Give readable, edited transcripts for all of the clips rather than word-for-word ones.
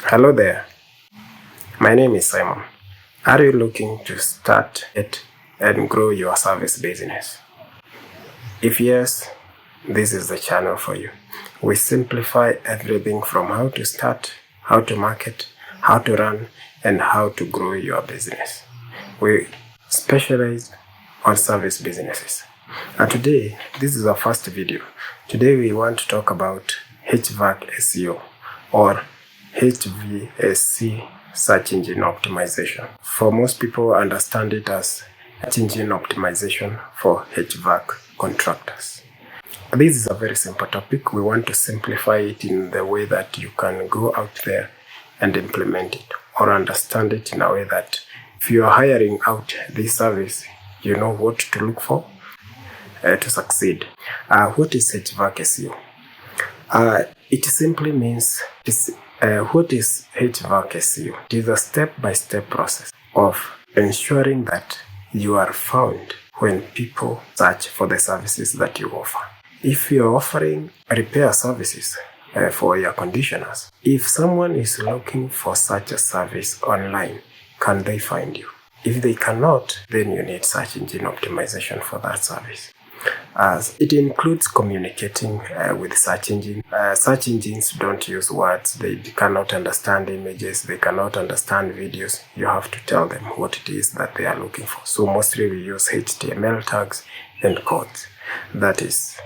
Hello there, my name is Simon. Are you looking to start it and grow your service business? If yes, this is the channel for you. We simplify everything from how to start, how to market, how to run, and how to grow your business. We specialize on service businesses. And today, this is our first video. Today we want to talk about HVAC SEO or HVAC search engine optimization. For most people understand it as search engine optimization for HVAC contractors. This is a very simple topic. We want to simplify it in the way that you can go out there and implement it or understand it in a way that if you are hiring out this service, you know what to look for to succeed. What is HVAC SEO? It simply means what is HVAC SEO? It is a step-by-step process of ensuring that you are found when people search for the services that you offer. If you are offering repair services for air conditioners, if someone is looking for such a service online, can they find you? If they cannot, then you need search engine optimization for that service. As it includes communicating with search engine. Search engines don't use words. They cannot understand images. They cannot understand videos. You have to tell them what it is that they are looking for. So mostly we use HTML tags and codes. That is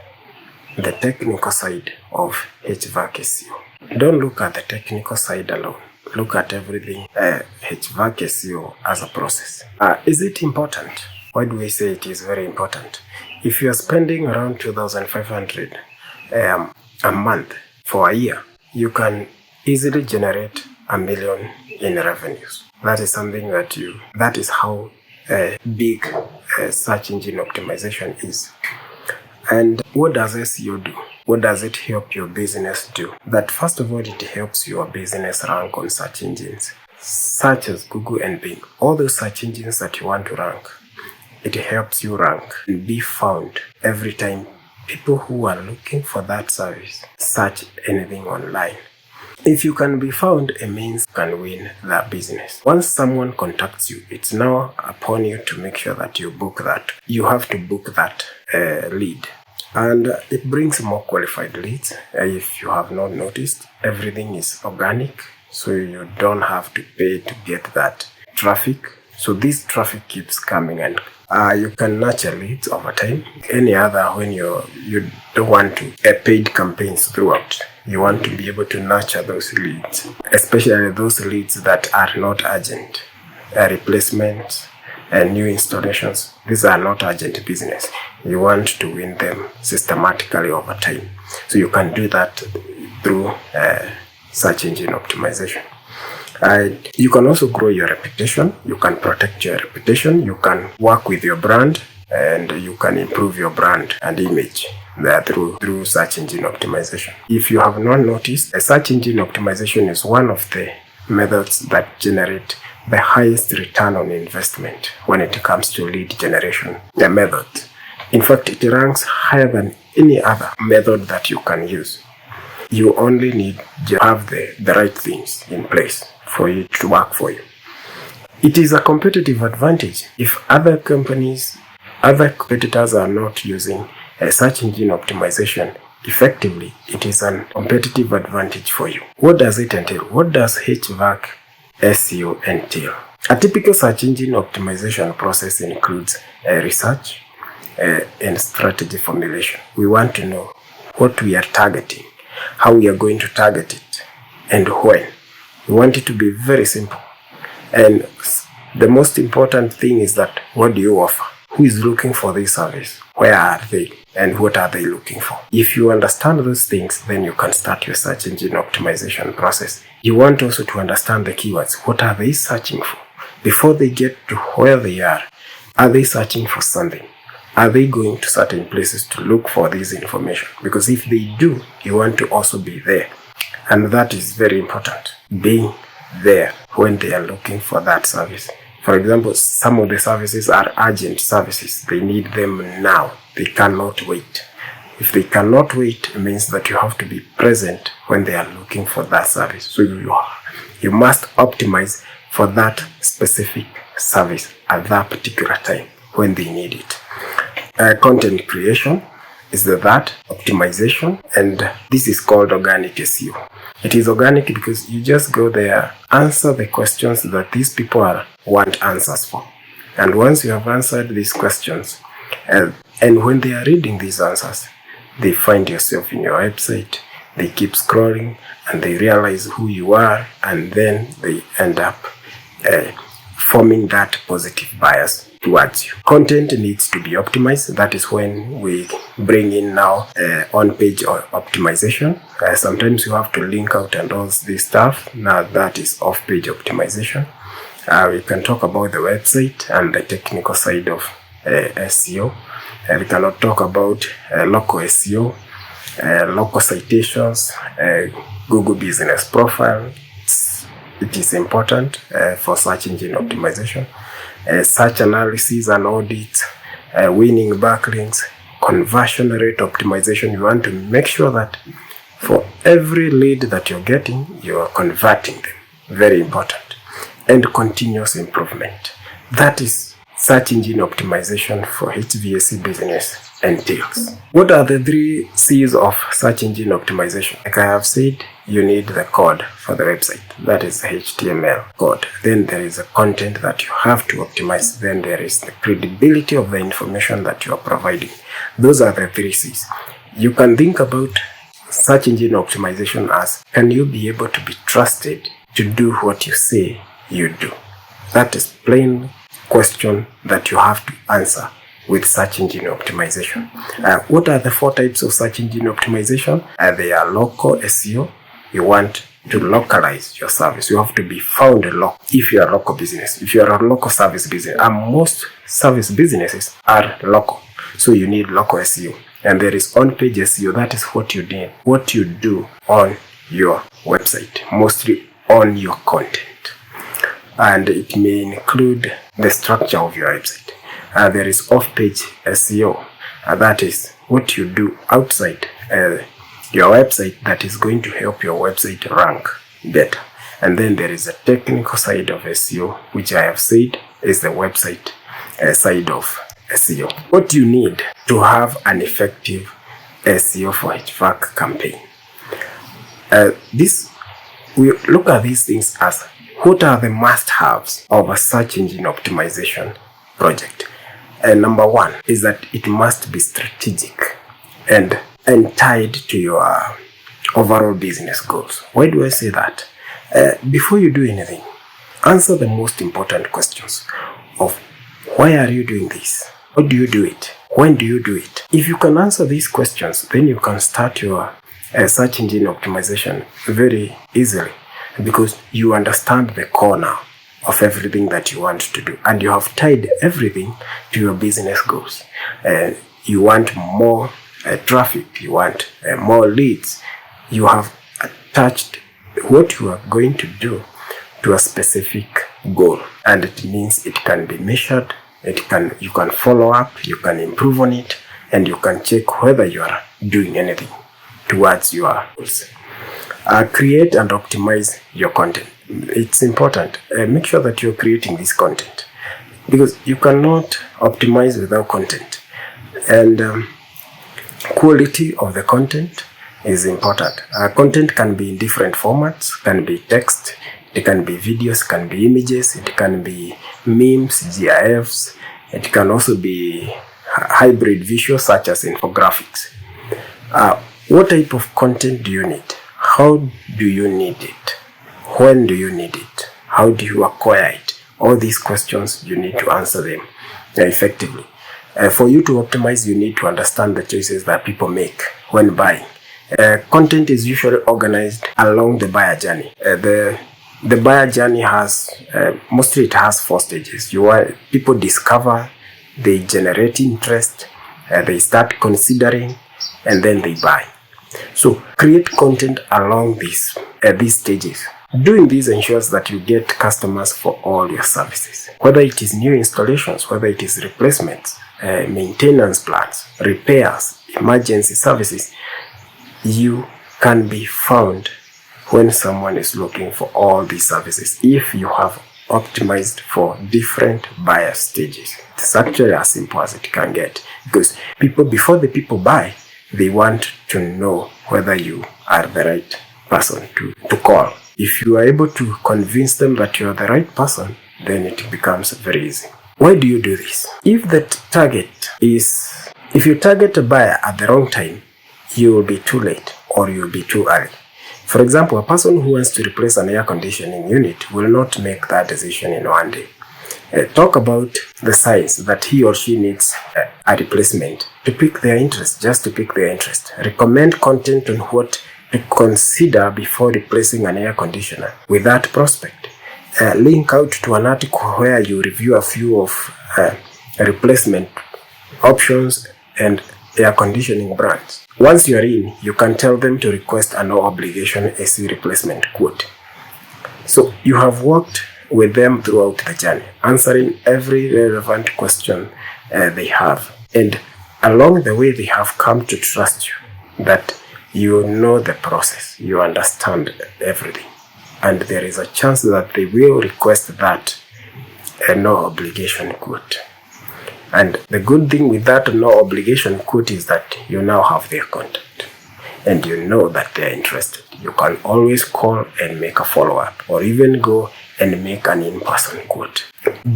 the technical side of HVAC SEO. Don't look at the technical side alone. Look at everything HVAC SEO as a process. Is it important? Why do we say it is very important? If you are spending around 2,500 a month for a year, you can easily generate $1 million in revenues. That is something that is how big search engine optimization is. And what does SEO do? What does it help your business do? That first of all, it helps your business rank on search engines, such as Google and Bing. All those search engines that you want to rank. It helps you rank and be found every time people who are looking for that service search anything online. If you can be found, it means you can win that business. Once someone contacts you, it's now upon you to make sure that you book that. You have to book that lead. And it brings more qualified leads. If you have not noticed, everything is organic, so you don't have to pay to get that traffic. So this traffic keeps coming and you can nurture leads over time. Any other, when you don't want to paid campaigns throughout, you want to be able to nurture those leads, especially those leads that are not urgent, replacements and new installations. These are not urgent business. You want to win them systematically over time. So you can do that through search engine optimization. You can also grow your reputation. You can protect your reputation. You can work with your brand, and you can improve your brand and image through search engine optimization. If you have not noticed, search engine optimization is one of the methods that generate the highest return on investment when it comes to lead generation method. In fact, it ranks higher than any other method that you can use. You only need to have the right things in place for it to work for you. It is a competitive advantage. If other competitors are not using a search engine optimization effectively, it is a competitive advantage for you. What does it entail? What does HVAC SEO entail? A typical search engine optimization process includes research and strategy formulation. We want to know what we are targeting, how we are going to target it, and when. We want it to be very simple. And the most important thing is that what do you offer? Who is looking for this service? Where are they? And what are they looking for? If you understand those things, then you can start your search engine optimization process. You want also to understand the keywords. What are they searching for? Before they get to where they are they searching for something? Are they going to certain places to look for this information? Because if they do, you want to also be there. And that is very important, being there when they are looking for that service. For example, some of the services are urgent services. They need them now. They cannot wait. If they cannot wait, it means that you have to be present when they are looking for that service. So you must optimize for that specific service at that particular time when they need it. Content creation is that optimization, and this is called organic SEO. It is organic because you just go there, answer the questions that these people want answers for. And once you have answered these questions, and when they are reading these answers, they find yourself in your website, they keep scrolling, and they realize who you are, and then they end up forming that positive bias towards you. Content needs to be optimized. That is when we bring in now on-page optimization. Sometimes you have to link out and all this stuff. Now that is off-page optimization. We can talk about the website and the technical side of SEO. We cannot talk about local SEO, local citations, Google Business Profile. It is important for search engine optimization. Search analysis and audit, winning backlinks, conversion rate optimization. You want to make sure that for every lead that you're getting, you are converting them. Very important. And continuous improvement. That is search engine optimization for HVAC business entails. What are the 3 C's of search engine optimization? Like I have said, you need the code for the website. That is the HTML code. Then there is the content that you have to optimize. Then there is the credibility of the information that you are providing. Those are the 3 C's. You can think about search engine optimization as, can you be able to be trusted to do what you say you do? That is plain question that you have to answer with search engine optimization. What are the 4 types of search engine optimization? They are local SEO. You want to localize your service. You have to be found local if you are a local business. If you are a local service business, and most service businesses are local, so you need local SEO. And there is on-page SEO. That is what you need, what you do on your website, mostly on your content. And it may include the structure of your website. There is off-page SEO. That is what you do outside your website that is going to help your website rank better. And then there is a technical side of SEO, which I have said is the website side of SEO. What you need to have an effective SEO for HVAC campaign. We look at these things as what are the must-haves of a search engine optimization project. Number 1 is that it must be strategic and tied to your overall business goals. Why do I say that? Before you do anything, answer the most important questions of why are you doing this? How do you do it? When do you do it? If you can answer these questions, then you can start your search engine optimization very easily, because you understand the core now of everything that you want to do, and you have tied everything to your business goals. You want more traffic, you want more leads. You have attached what you are going to do to a specific goal, and it means it can be measured. You can follow up, you can improve on it, and you can check whether you are doing anything towards your goals. Create and optimize your content. It's important. Make sure that you're creating this content, because you cannot optimize without content. And quality of the content is important. Content can be in different formats. Can be text, it can be videos, can be images, it can be memes, GIFs. It can also be hybrid visuals such as infographics. What type of content do you need? How do you need it? When do you need it? How do you acquire it? All these questions, you need to answer them effectively. For you to optimize, you need to understand the choices that people make when buying. Content is usually organized along the buyer journey. The buyer journey has, mostly it has 4 stages. People discover, they generate interest, they start considering, and then they buy. So create content along these stages. Doing this ensures that you get customers for all your services, whether it is new installations, whether it is replacements, maintenance plans, repairs, emergency services, you can be found when someone is looking for all these services if you have optimized for different buyer stages. It's actually as simple as it can get, because before the people buy, they want to know whether you are the right person to call. If you are able to convince them that you are the right person, then it becomes very easy. Why do you do this? If you target a buyer at the wrong time, you will be too late or you will be too early. For example, a person who wants to replace an air conditioning unit will not make that decision in one day. Talk about the signs that he or she needs a replacement to pick their interest, just to pick their interest. Recommend content on what to consider before replacing an air conditioner with that prospect. Link out to an article where you review a few of replacement options and air conditioning brands. Once you are in, you can tell them to request a no obligation AC replacement quote. So you have worked with them throughout the journey, answering every relevant question they have. And along the way, they have come to trust you, that you know the process, you understand everything. And there is a chance that they will request that no obligation quote. And the good thing with that no obligation quote is that you now have their contact and you know that they are interested. You can always call and make a follow-up, or even go and make an in-person quote.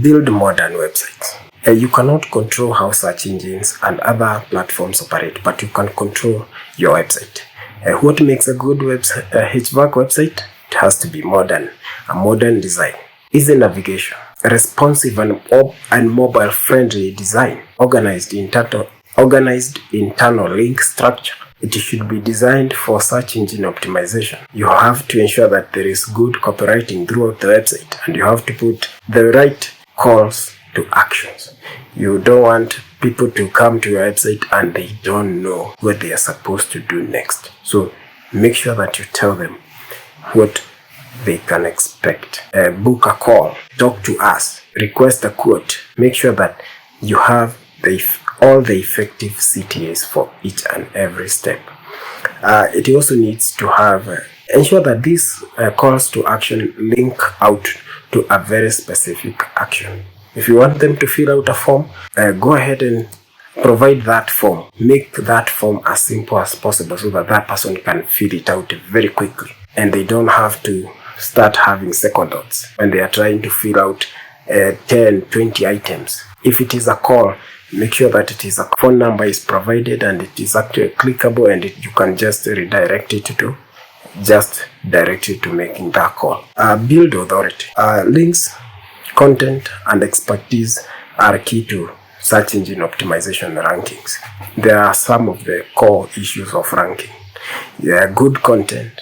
Build modern websites. You cannot control how search engines and other platforms operate, but you can control your website. What makes a good HVAC website? It has to be modern, a modern design, easy navigation, responsive and mobile-friendly design, organized internal link structure. It should be designed for search engine optimization. You have to ensure that there is good copywriting throughout the website, and you have to put the right calls to actions. You don't want people to come to your website and they don't know what they are supposed to do next. So make sure that you tell them what they can expect. Book a call, talk to us, request a quote. Make sure that you have all the effective CTAs for each and every step. It also needs to have, ensure that these calls to action link out to a very specific action. If you want them to fill out a form, go ahead and provide that form. Make that form as simple as possible so that that person can fill it out very quickly, and they don't have to start having second thoughts when they are trying to fill out 10, 20 items. If it is a call, make sure that it is a phone number is provided and it is actually clickable, and you can just redirect it to making that call. Build authority. Links, content, and expertise are key to search engine optimization rankings. There are some of the core issues of ranking. Good content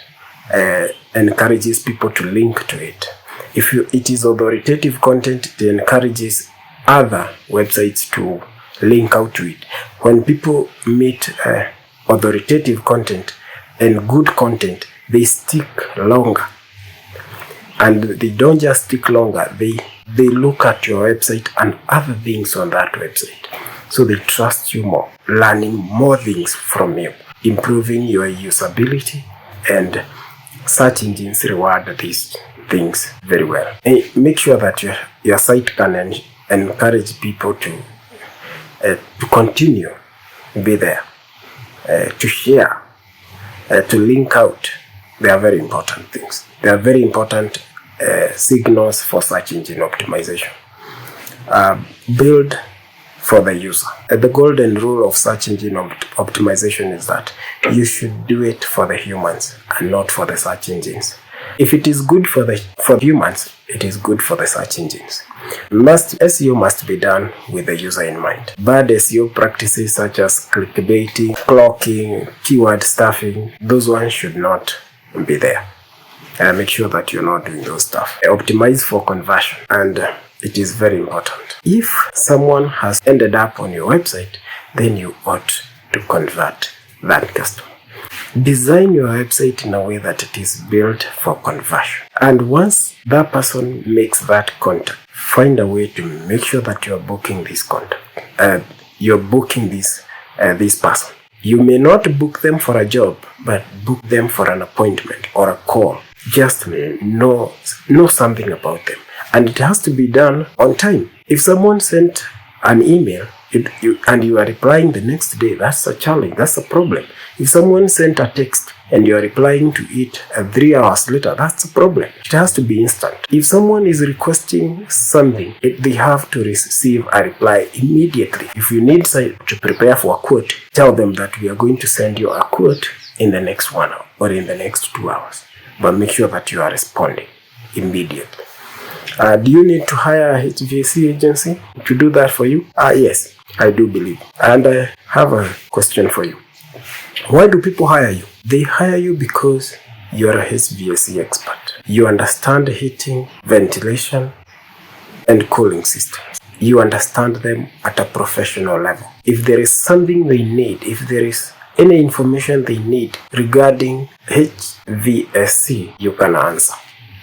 encourages people to link to it. If it is authoritative content, it encourages other websites to link out to it. When people meet authoritative content and good content, they stick longer. And they don't just stick longer, they look at your website and other things on that website. So they trust you more, learning more things from you, improving your usability, and search engines reward these things very well. And make sure that your site can encourage people to continue be there, to share, to link out. They are very important things. They are very important signals for search engine optimization. Build for the user. The golden rule of search engine optimization is that you should do it for the humans and not for the search engines. If it is good for humans, it is good for the search engines. SEO must be done with the user in mind. Bad SEO practices such as clickbaiting, clocking, keyword stuffing, those ones should not be there. Make sure that you're not doing those stuff. Optimize for conversion, and it is very important. If someone has ended up on your website, then you ought to convert that customer. Design your website in a way that it is built for conversion. And once that person makes that contact, find a way to make sure that you're booking this contact. You're booking this person. You may not book them for a job, but book them for an appointment or a call. Just know something about them. And it has to be done on time. If someone sent an email and you are replying the next day, that's a challenge, that's a problem. If someone sent a text and you are replying to it 3 hours later, that's a problem. It has to be instant. If someone is requesting something, they have to receive a reply immediately. If you need to prepare for a quote, tell them that we are going to send you a quote in the next 1 hour or in the next 2 hours. But make sure that you are responding immediately. Do you need to hire a HVAC agency to do that for you? Yes, I do believe. And I have a question for you. Why do people hire you? They hire you because you're a HVAC expert. You understand heating, ventilation, and cooling systems. You understand them at a professional level. If there is something they need, if there is any information they need regarding HVAC, you can answer.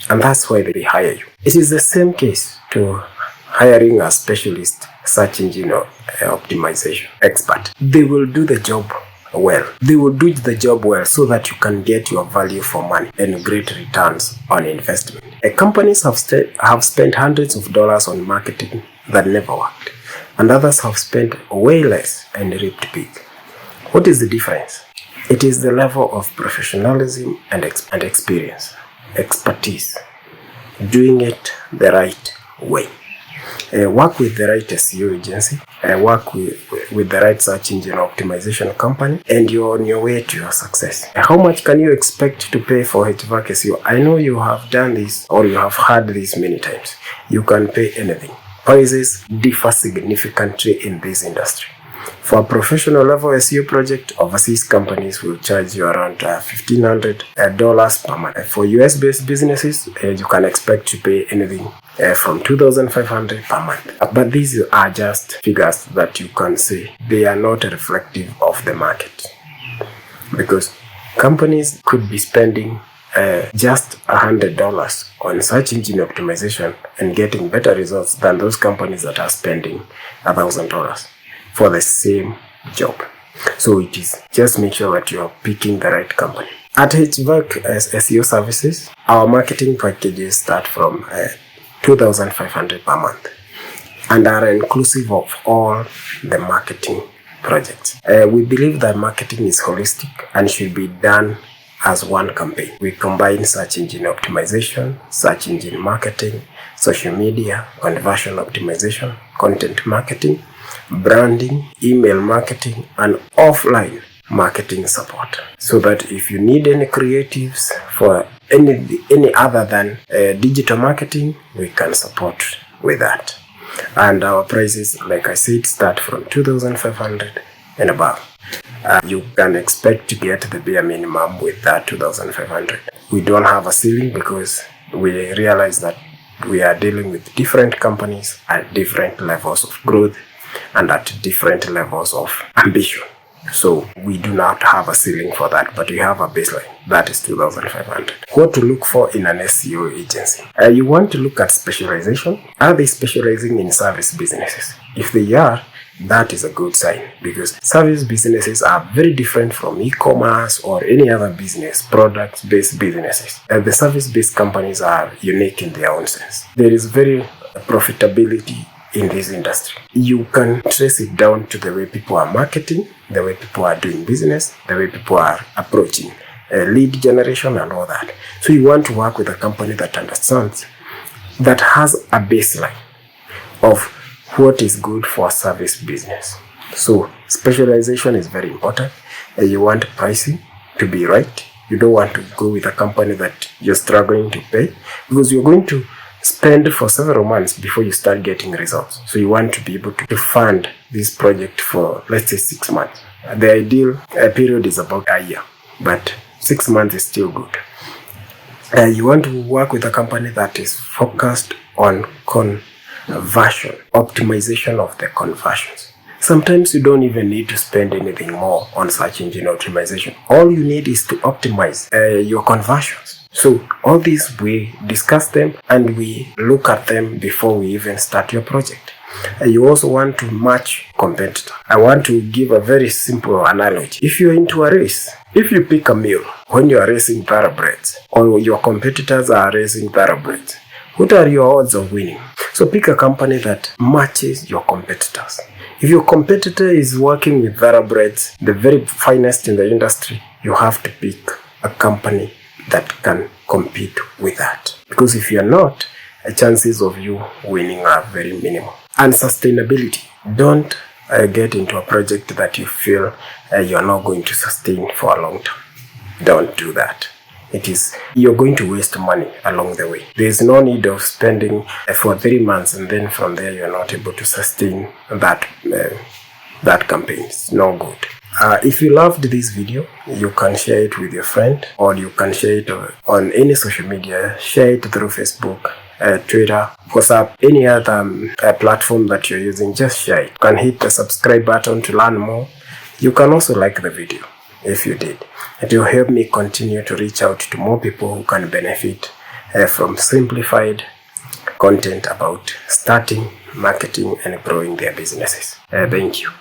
And that's why they hire you. It is the same case to hiring a specialist search engine optimization expert. They will do the job well. They will do the job well so that you can get your value for money and great returns on investment. Companies have spent hundreds of dollars on marketing that never worked. And others have spent way less and reaped big. What is the difference? It is the level of professionalism and experience, expertise, doing it the right way. Work with the right SEO agency, work with the right search engine optimization company, and you're on your way to your success. How much can you expect to pay for HVAC SEO? I know you have done this or you have heard this many times. You can pay anything. Prices differ significantly in this industry. For a professional level SEO project, overseas companies will charge you around $1,500 per month. For US-based businesses, you can expect to pay anything from $2,500 per month. But these are just figures that you can say. They are not reflective of the market. Because companies could be spending just $100 on search engine optimization and getting better results than those companies that are spending $1,000 for the same job. So it is just make sure that you are picking the right company. At HVAC SEO services, our marketing packages start from $2,500 per month and are inclusive of all the marketing projects. We believe that marketing is holistic and should be done as one campaign. We combine search engine optimization, search engine marketing, social media, conversion optimization, content marketing, branding, email marketing, and offline marketing support. So that if you need any creatives for any other than digital marketing, we can support with that. And our prices, like I said, start from $2,500 and above. You can expect to get the bare minimum with that $2,500. We don't have a ceiling because we realize that we are dealing with different companies at different levels of growth and at different levels of ambition. So we do not have a ceiling for that, but we have a baseline. That is $2,500. What to look for in an SEO agency? You want to look at specialization. Are they specializing in service businesses? If they are, that is a good sign, because service businesses are very different from e-commerce or any other business, product-based businesses. The service-based companies are unique in their own sense. There is very profitability in this industry. You can trace it down to the way people are marketing, the way people are doing business, the way people are approaching lead generation and all that. So you want to work with a company that understands, that has a baseline of what is good for service business. So specialization is very important. You want pricing to be right. You don't want to go with a company that you're struggling to pay, because you're going to spend for several months before you start getting results. So you want to be able to fund this project for, let's say, 6 months. The ideal period is about a year, but 6 months is still good. You want to work with a company that is focused on conversion, optimization of the conversions. Sometimes you don't even need to spend anything more on search engine optimization. All you need is to optimize your conversions. So all these, we discuss them and we look at them before we even start your project. You also want to match competitor. I want to give a very simple analogy. If you're into a race, if you pick a mule when you are racing thoroughbreds, or your competitors are racing thoroughbreds, what are your odds of winning? So pick a company that matches your competitors. If your competitor is working with thoroughbreds, the very finest in the industry, you have to pick a company that can compete with that. Because if you're not, the chances of you winning are very minimal. And sustainability. Don't get into a project that you feel you're not going to sustain for a long time. Don't do that. You're going to waste money along the way. There's no need of spending for 3 months and then from there you're not able to sustain that campaign. It's no good. If you loved this video, you can share it with your friend, or you can share it on any social media. Share it through Facebook, Twitter, WhatsApp, any other platform that you're using. Just share it. You can hit the subscribe button to learn more. You can also like the video if you did. It will help me continue to reach out to more people who can benefit from simplified content about starting, marketing, and growing their businesses. Thank you.